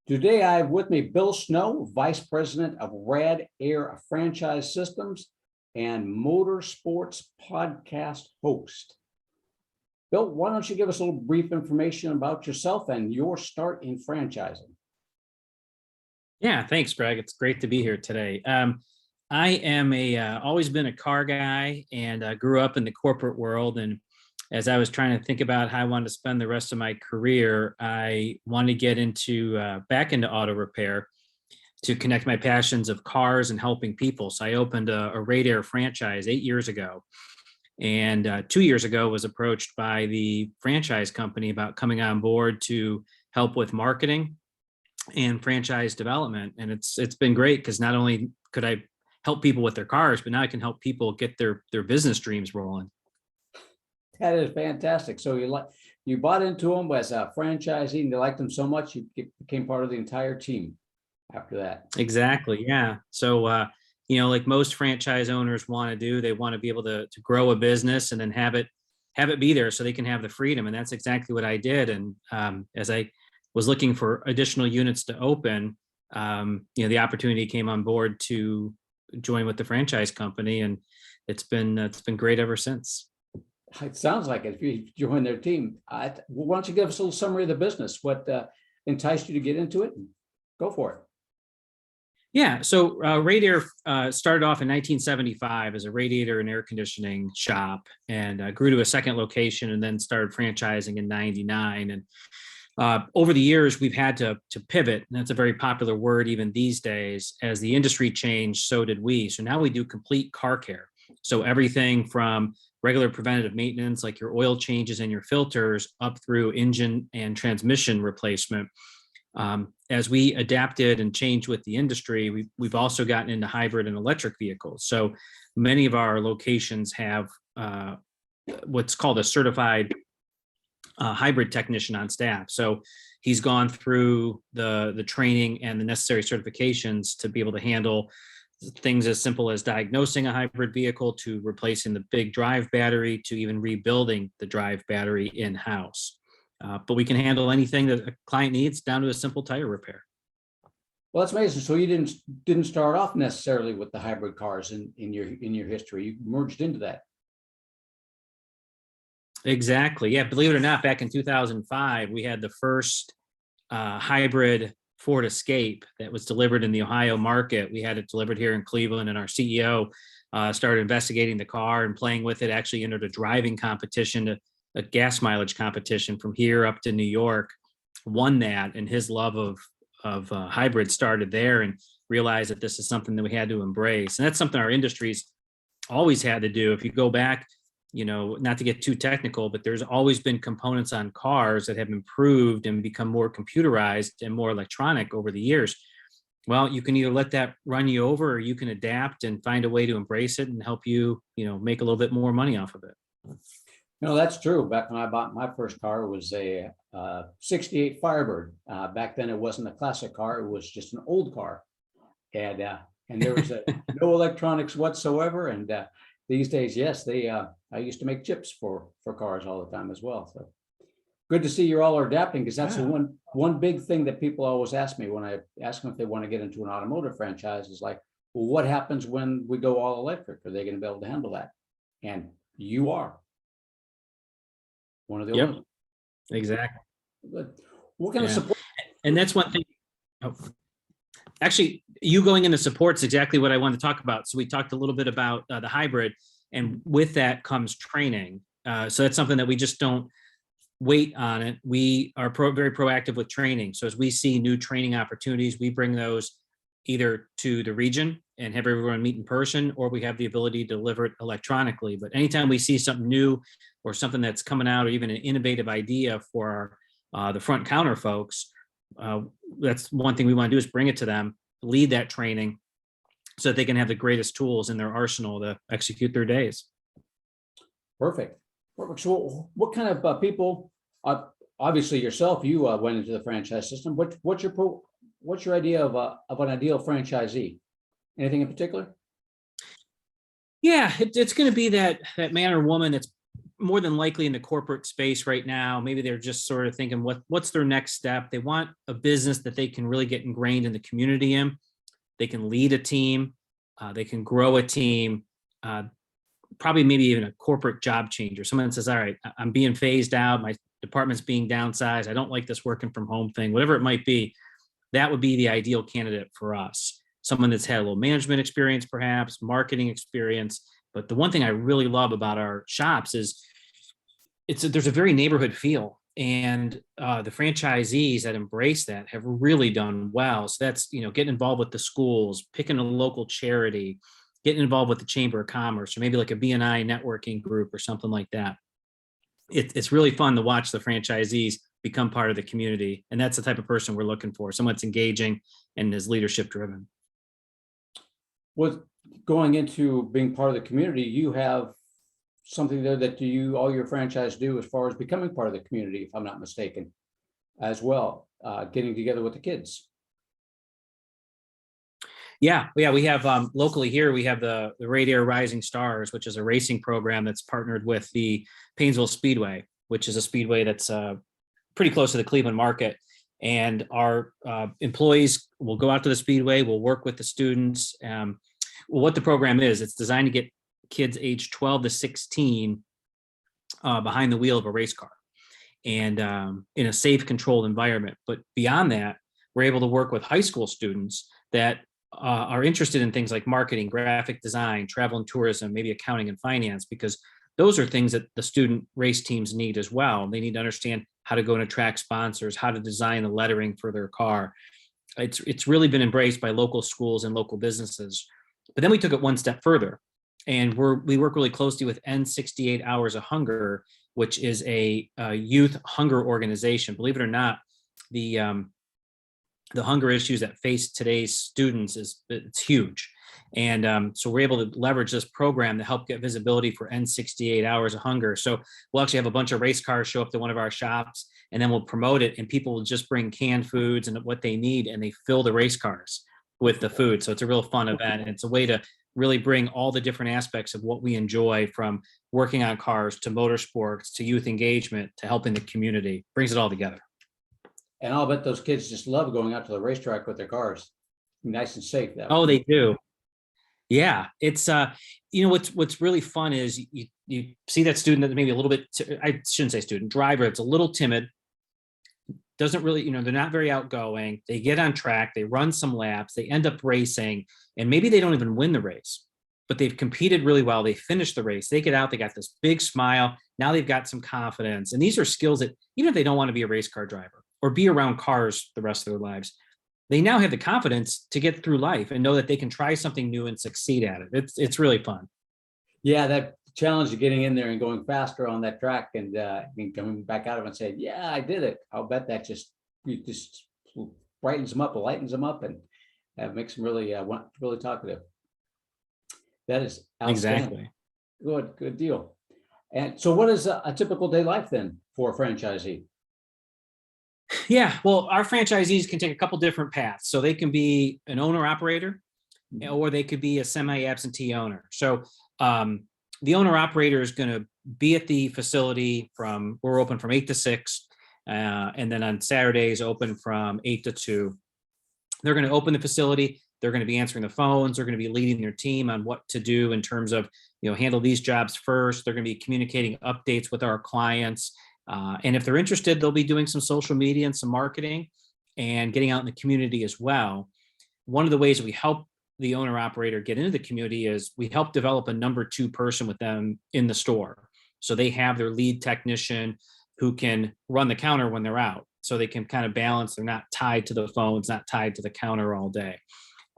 Today, I have with me Bill Snow, Vice President of Rad Air Franchise Systems and Motorsports Podcast host. Bill, why don't you give us a little brief information about yourself and your start in franchising? Yeah, thanks, Greg. It's great to be here today. I am always been a car guy and grew up in the corporate world. And as I was trying to think about how I wanted to spend the rest of my career, I wanted to get back into auto repair to connect my passions of cars and helping people. So I opened a Rad Air franchise 8 years ago. And 2 years ago was approached by the franchise company about coming on board to help with marketing and franchise development. And it's been great because not only could I help people with their cars, but now I can help people get their business dreams rolling. That is fantastic. So you bought into them as a franchisee and you liked them so much, you became part of the entire team after that. Exactly. Yeah. So, like most franchise owners want to do, they want to be able to grow a business and then have it be there so they can have the freedom. And that's exactly what I did. And as I was looking for additional units to open, the opportunity came on board to join with the franchise company, and it's been great ever since. It sounds like it. If you join their team, why don't you give us a little summary of the business? What enticed you to get into it? Go for it. Yeah, so Rad Air started off in 1975 as a radiator and air conditioning shop, and grew to a second location, and then started franchising in '99. And over the years, we've had to pivot, and that's a very popular word even these days. As the industry changed, so did we. So now we do complete car care. So everything from regular preventative maintenance, like your oil changes and your filters, up through engine and transmission replacement. As we adapted and changed with the industry, we've also gotten into hybrid and electric vehicles. So many of our locations have what's called a certified hybrid technician on staff. So he's gone through the training and the necessary certifications to be able to handle things as simple as diagnosing a hybrid vehicle, to replacing the big drive battery, to even rebuilding the drive battery in-house. But we can handle anything that a client needs, down to a simple tire repair. Well, that's amazing. So you didn't start off necessarily with the hybrid cars in your history. You merged into that. Exactly. Yeah. Believe it or not, back in 2005, we had the first hybrid Ford Escape that was delivered in the Ohio market. We had it delivered here in Cleveland, and our CEO started investigating the car and playing with it. Actually entered a driving competition, a gas mileage competition from here up to New York, won that, and his love of hybrid started there, and realized that this is something that we had to embrace. And that's something our industry's always had to do. If you go back, not to get too technical, but there's always been components on cars that have improved and become more computerized and more electronic over the years. Well, you can either let that run you over, or you can adapt and find a way to embrace it and help you, make a little bit more money off of it. That's true. Back when I bought my first car, it was a 68 Firebird. Back then, it wasn't a classic car. It was just an old car. And there was no electronics whatsoever. And these days, yes, I used to make chips for cars all the time as well. So good to see you're all adapting, because that's the one big thing that people always ask me when I ask them if they want to get into an automotive franchise, is like, well, what happens when we go all electric? Are they going to be able to handle that? And you are one of the Yep. Exactly. What kind of support? And that's one thing. Actually, you going into support is exactly what I wanted to talk about. So we talked a little bit about the hybrid, and with that comes training. So that's something that we just don't wait on it. We are very proactive with training. So as we see new training opportunities, we bring those either to the region and have everyone meet in person, or we have the ability to deliver it electronically. But anytime we see something new or something that's coming out, or even an innovative idea for the front counter folks, that's one thing we want to do, is bring it to them, lead that training, so that they can have the greatest tools in their arsenal to execute their days. Perfect. So what kind of people, obviously yourself, you went into the franchise system. What's your idea of an ideal franchisee? Anything in particular? Yeah, it's going to be that man or woman that's more than likely in the corporate space right now. Maybe they're just sort of thinking what's their next step. They want a business that they can really get ingrained in the community in. They can lead a team. They can grow a team. Probably maybe even a corporate job changer. Someone says, all right, I'm being phased out. My department's being downsized. I don't like this working from home thing, whatever it might be. That would be the ideal candidate for us. Someone that's had a little management experience, perhaps marketing experience. But the one thing I really love about our shops is there's a very neighborhood feel, and the franchisees that embrace that have really done well. So that's, getting involved with the schools, picking a local charity, getting involved with the Chamber of Commerce, or maybe like a BNI networking group or something like that. It's really fun to watch the franchisees become part of the community. And that's the type of person we're looking for, someone that's engaging and is leadership driven. With going into being part of the community, you have something there that all your franchise do as far as becoming part of the community, if I'm not mistaken, as well, getting together with the kids. Yeah. We have locally here, we have the Radiator Rising Stars, which is a racing program that's partnered with the Painesville Speedway, which is a speedway that's pretty close to the Cleveland market. And our employees will go out to the speedway, we'll work with the students. What the program is, it's designed to get kids aged 12 to 16 behind the wheel of a race car and in a safe, controlled environment. But beyond that, we're able to work with high school students that are interested in things like marketing, graphic design, travel and tourism, maybe accounting and finance, because those are things that the student race teams need as well. They need to understand how to go and attract sponsors, how to design the lettering for their car. It's really been embraced by local schools and local businesses. But then we took it one step further, and we work really closely with N68 Hours of Hunger, which is a youth hunger organization. Believe it or not, the hunger issues that face today's students it's huge. And so we're able to leverage this program to help get visibility for N68 Hours of Hunger. So we'll actually have a bunch of race cars show up to one of our shops, and then we'll promote it, and people will just bring canned foods and what they need, and they fill the race cars with the food. So it's a real fun event, and it's a way to really bring all the different aspects of what we enjoy, from working on cars to motorsports to youth engagement to helping the community. Brings it all together. And I'll bet those kids just love going out to the racetrack with their cars. Nice and safe. Oh, they do. Yeah, it's what's really fun is you see that student that maybe a little bit, I shouldn't say student, driver, it's a little timid, doesn't really, they're not very outgoing. They get on track, they run some laps, they end up racing, and maybe they don't even win the race, but they've competed really well. They finish the race, they get out, they got this big smile. Now they've got some confidence. And these are skills that even if they don't want to be a race car driver or be around cars the rest of their lives, they now have the confidence to get through life and know that they can try something new and succeed at it. It's really fun. Yeah, that challenge of getting in there and going faster on that track and coming back out of it and saying, yeah, I did it. I'll bet that just brightens them up, lightens them up, and makes them really talkative. That is outstanding. Exactly. Good deal. And so what is a typical day life then for a franchisee? Yeah, well, our franchisees can take a couple different paths. So they can be an owner operator, or they could be a semi-absentee owner. So the owner operator is going to be at the facility we're open from 8 to 6, and then on Saturdays open from 8 to 2. They're going to open the facility. They're going to be answering the phones. They're going to be leading their team on what to do in terms of, handle these jobs first. They're going to be communicating updates with our clients. And if they're interested, they'll be doing some social media and some marketing and getting out in the community as well. One of the ways that we help the owner operator get into the community is we help develop a number 2 person with them in the store. So they have their lead technician who can run the counter when they're out. So they can kind of balance. They're not tied to the phones, not tied to the counter all day.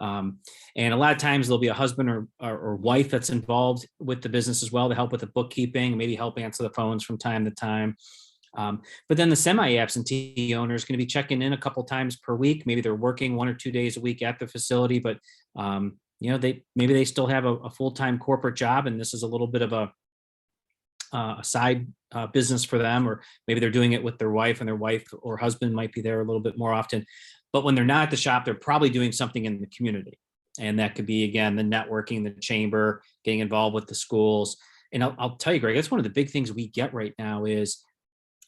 And a lot of times there'll be a husband or wife that's involved with the business as well to help with the bookkeeping, maybe help answer the phones from time to time. But then the semi-absentee owner is going to be checking in a couple times per week. Maybe they're working 1 or 2 days a week at the facility, but they still have a full-time corporate job, and this is a little bit of a side business for them, or maybe they're doing it with their wife, and their wife or husband might be there a little bit more often. But when they're not at the shop, they're probably doing something in the community. And that could be, again, the networking, the chamber, getting involved with the schools. and I'll tell you, Greg, that's one of the big things we get right now is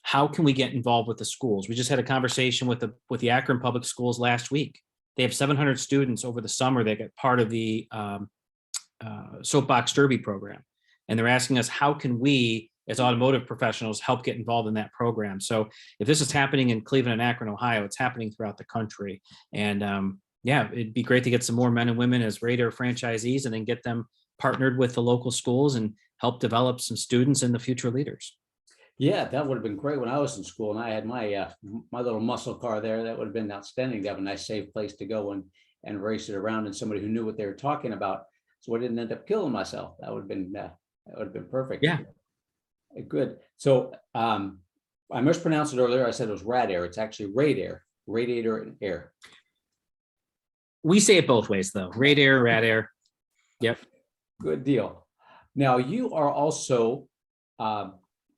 how can we get involved with the schools? We just had a conversation with the Akron Public Schools last week. They have 700 students over the summer that get part of the Soapbox Derby program. And they're asking us, how can we, as automotive professionals, help get involved in that program? So if this is happening in Cleveland and Akron, Ohio, it's happening throughout the country. And yeah, it'd be great to get some more men and women as Radar franchisees and then get them partnered with the local schools and help develop some students and the future leaders. Yeah, that would have been great when I was in school and I had my my little muscle car there. That would have been outstanding to have a nice safe place to go and race it around, and somebody who knew what they were talking about, so I didn't end up killing myself. That would have been perfect. Yeah. Good. So I mispronounced it earlier. I said it was rad air. It's actually radar, radiator and air. We say it both ways though. Radar, rad air. Yep. Good deal. Now you are also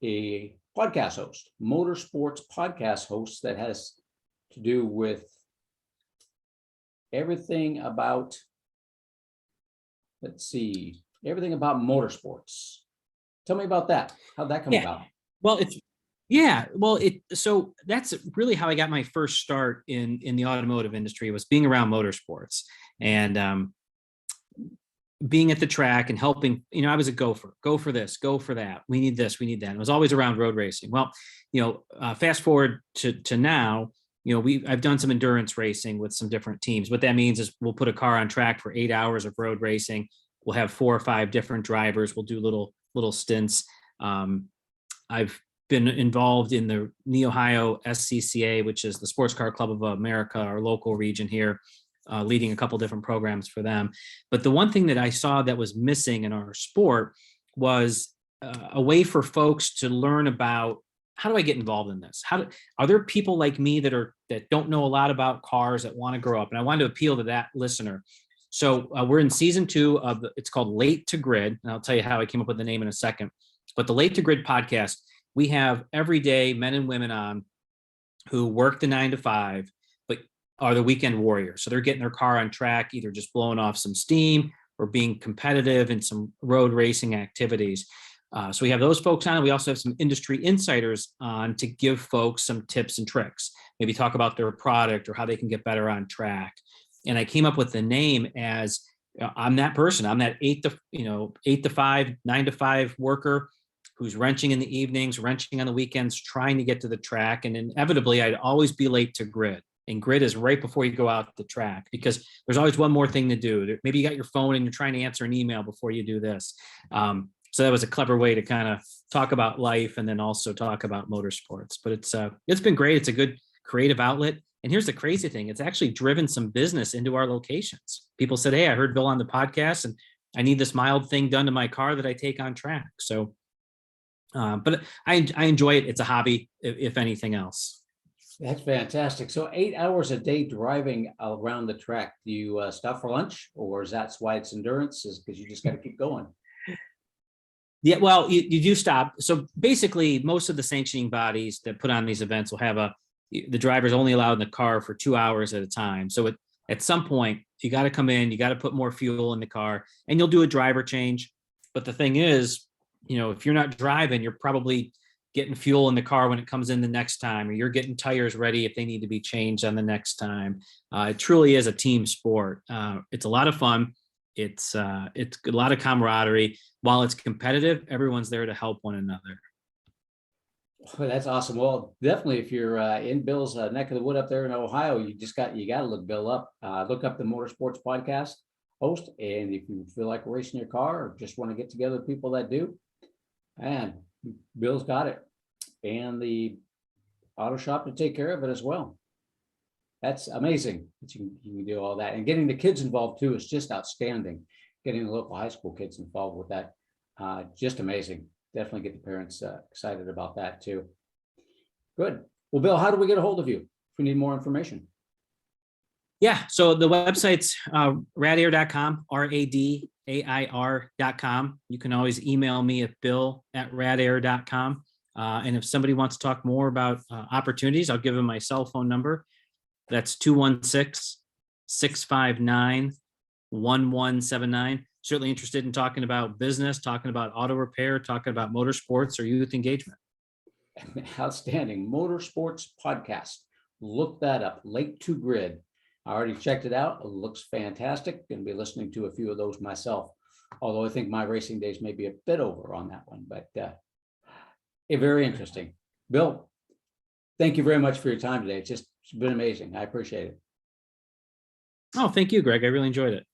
a podcast host, motorsports podcast host that has to do with everything about, let's see, everything about motorsports. Tell me about that. How'd that come about? Well, so that's really how I got my first start in the automotive industry, was being around motorsports and being at the track and helping. I was a gopher, go for this, go for that. We need this, we need that. And it was always around road racing. Well, fast forward to now, I've done some endurance racing with some different teams. What that means is we'll put a car on track for 8 hours of road racing. We'll have 4 or 5 different drivers. We'll do little stints. I've been involved in the Ohio SCCA, which is the Sports Car Club of America, our local region here, leading a couple different programs for them. But the one thing that I saw that was missing in our sport was a way for folks to learn about, how do I get involved in this? Are there people like me that don't know a lot about cars that want to grow up? And I wanted to appeal to that listener. So we're in season 2 of it's called Late to Grid. And I'll tell you how I came up with the name in a second. But the Late to Grid podcast, we have everyday men and women on who work the 9 to 5, but are the weekend warriors. So they're getting their car on track, either just blowing off some steam or being competitive in some road racing activities. So we have those folks on. We also have some industry insiders on to give folks some tips and tricks, maybe talk about their product or how they can get better on track. And I came up with the name as I'm that person. I'm that 8 to 5, 9 to 5 worker who's wrenching in the evenings, wrenching on the weekends, trying to get to the track. And inevitably, I'd always be late to grid. And grid is right before you go out the track, because there's always one more thing to do. Maybe you got your phone and you're trying to answer an email before you do this. So that was a clever way to kind of talk about life and then also talk about motorsports. But it's been great. It's a good creative outlet. And here's the crazy thing. It's actually driven some business into our locations. People said, hey, I heard Bill on the podcast and I need this mild thing done to my car that I take on track. So, but I enjoy it. It's a hobby, if anything else. That's fantastic. So 8 hours a day driving around the track. Do you stop for lunch, or is that why it's endurance? Is because you just got to keep going? Yeah, well, you do stop. So basically, most of the sanctioning bodies that put on these events will have the driver's only allowed in the car for 2 hours at a time. So at some point, you got to come in, you got to put more fuel in the car, and you'll do a driver change. But the thing is, if you're not driving, you're probably getting fuel in the car when it comes in the next time, or you're getting tires ready if they need to be changed on the next time. It truly is a team sport. It's a lot of fun. It's a lot of camaraderie. While it's competitive, everyone's there to help one another. Well, that's awesome. Well, definitely, if you're in Bill's neck of the wood up there in Ohio, you got to look Bill up. Look up the Motorsports Podcast host, and if you feel like racing your car or just want to get together with people that do, and Bill's got it, and the auto shop to take care of it as well. That's amazing that you can do all that, and getting the kids involved too is just outstanding. Getting the local high school kids involved with that, just amazing. Definitely get the parents excited about that too. Good. Well, Bill, how do we get a hold of you if we need more information? Yeah, so the website's radair.com, radair.com. You can always email me at bill@radair.com. And if somebody wants to talk more about opportunities, I'll give them my cell phone number. That's 216-659-1179. certainly interested in talking about business, talking about auto repair, talking about motorsports or youth engagement. Outstanding. Motorsports podcast. Look that up. Lake to Grid. I already checked it out. It looks fantastic. Going to be listening to a few of those myself. Although I think my racing days may be a bit over on that one, but very interesting. Bill, thank you very much for your time today. It's been amazing. I appreciate it. Oh, thank you, Greg. I really enjoyed it.